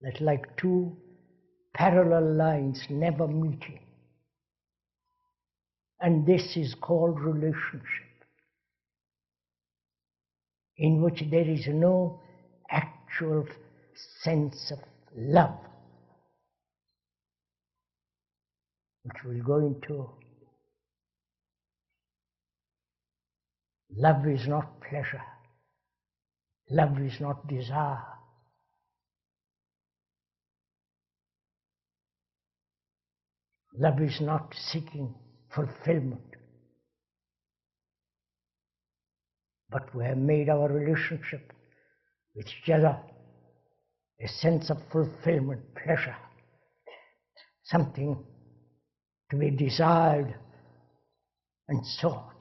that like two parallel lines never meeting. And this is called relationship, in which there is no actual sense of love, which we'll go into. Love is not pleasure. Love is not desire. Love is not seeking fulfillment. But we have made our relationship with each other a sense of fulfillment, pleasure, something to be desired, and so on.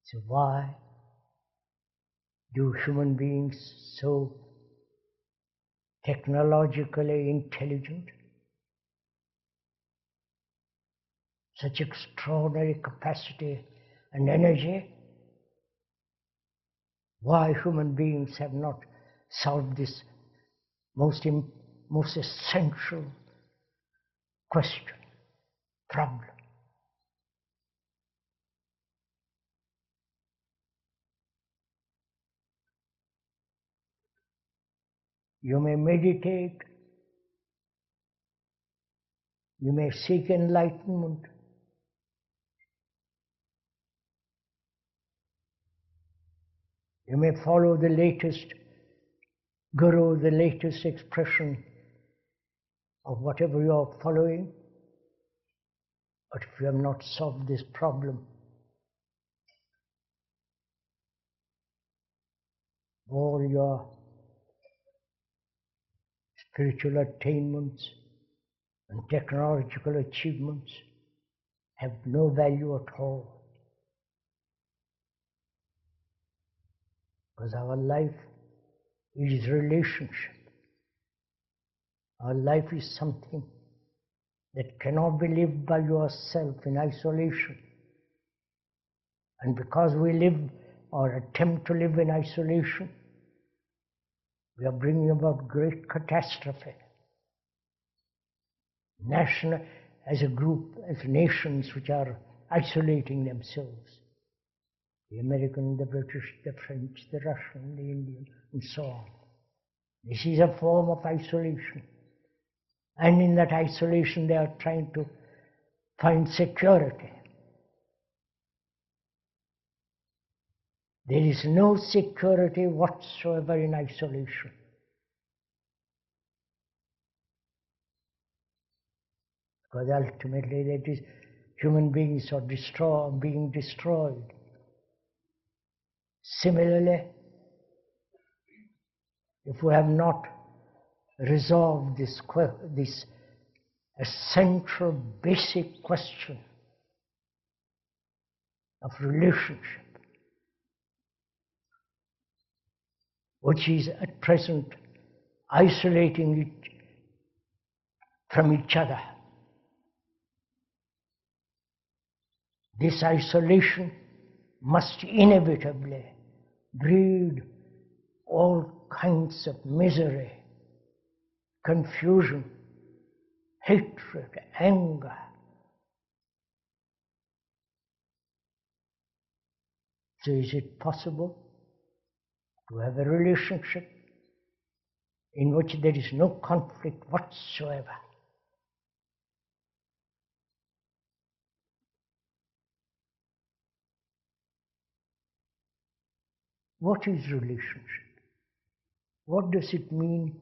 So why do human beings, so technologically intelligent, such extraordinary capacity and energy, why human beings have not solved this most essential question, problem? You may meditate, you may seek enlightenment, you may follow the latest guru, the latest expression of whatever you are following, but if you have not solved this problem, all your spiritual attainments and technological achievements have no value at all. Because our life is relationship. Our life is something that cannot be lived by yourself in isolation. And because we live or attempt to live in isolation, we are bringing about great catastrophe. As a group, as nations which are isolating themselves, the American, the British, the French, the Russian, the Indian, and so on. This is a form of isolation. And in that isolation, they are trying to find security. There is no security whatsoever in isolation. Because ultimately that is, human beings are being destroyed. Similarly, if we have not resolved this essential, basic question of relationship, which is at present isolating it from each other, this isolation must inevitably breed all kinds of misery, confusion, hatred, anger. So is it possible to have a relationship in which there is no conflict whatsoever? What is relationship? What does it mean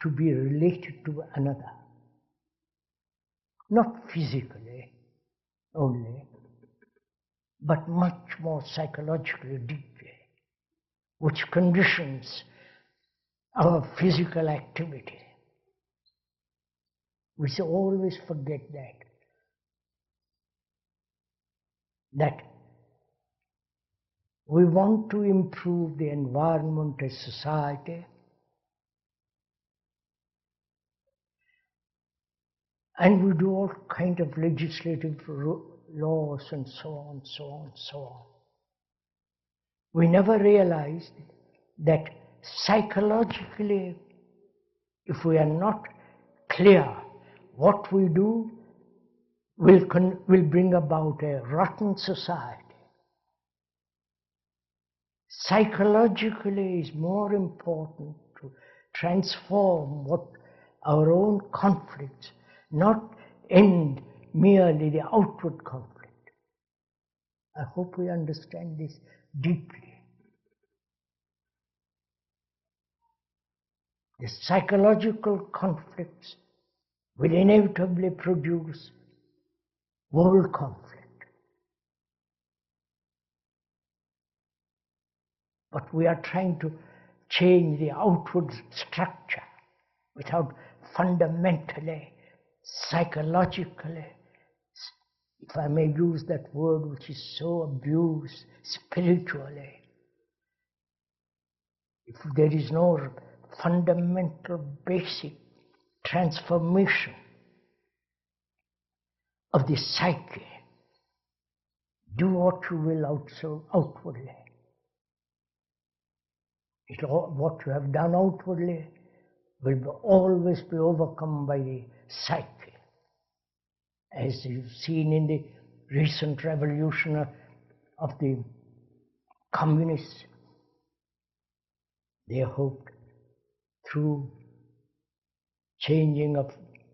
to be related to another? Not physically only, but much more psychologically deeply, which conditions our physical activity. We always forget that we want to improve the environment as society, and we do all kinds of legislative laws and so on, so on, so on. We never realized that psychologically, if we are not clear what we do, will bring about a rotten society. Psychologically is more important to transform what our own conflicts, not end merely the outward conflict. I hope we understand this deeply. The psychological conflicts will inevitably produce world conflict. But we are trying to change the outward structure without fundamentally, psychologically, if I may use that word which is so abused, spiritually. If there is no fundamental, basic transformation of the psyche, do what you will also outwardly. What you have done outwardly will always be overcome by the psyche. As you've seen in the recent revolution of the communists, they hoped through changing of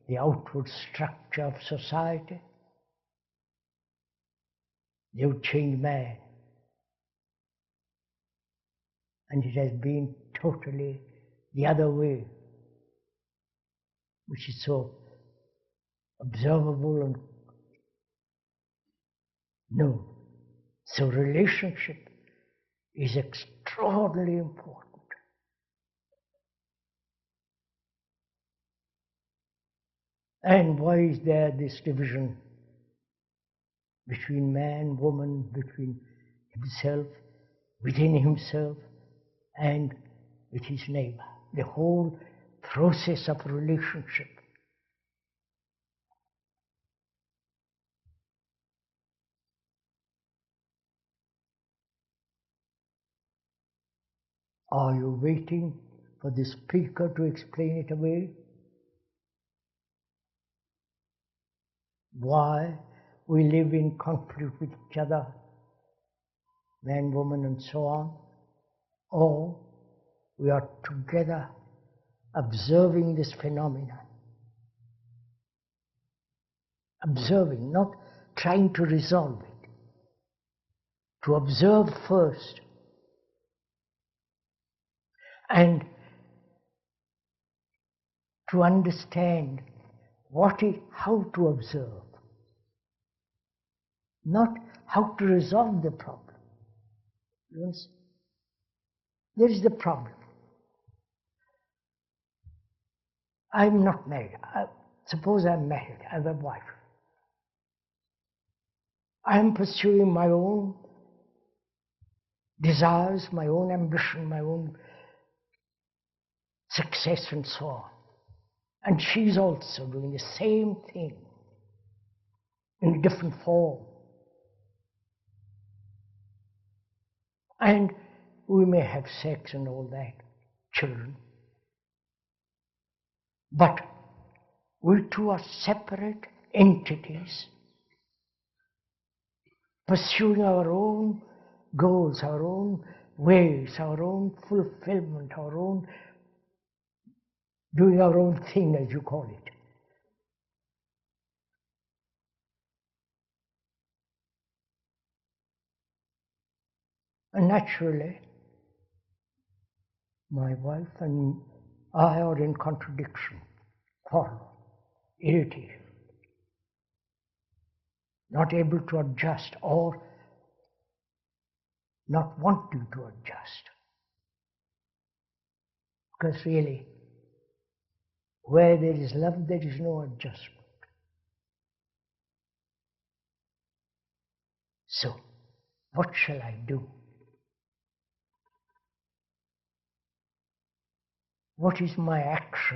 the outward structure of society, they would change man. And it has been totally the other way, which is so observable and known. So relationship is extraordinarily important. And why is there this division between man, woman, between himself, within himself, and with his neighbor? The whole process of relationship Are you waiting for the speaker to explain it away? Why we live in conflict with each other, man, woman, and so on? Or we are together observing this phenomenon. Observing, not trying to resolve it. To observe first. And to understand how to observe, not how to resolve the problem. Yes? There is the problem. I'm not married. Suppose I'm married, I have a wife. I am pursuing my own desires, my own ambition, my own success, and so on. And she's also doing the same thing in a different form. And we may have sex and all that, children. But we two are separate entities pursuing our own goals, our own ways, our own fulfillment, our own doing our own thing, as you call it. And naturally, my wife and I are in contradiction, quarrel, irritation, not able to adjust or not wanting to adjust. Because really, where there is love, there is no adjustment. So, what shall I do? What is my action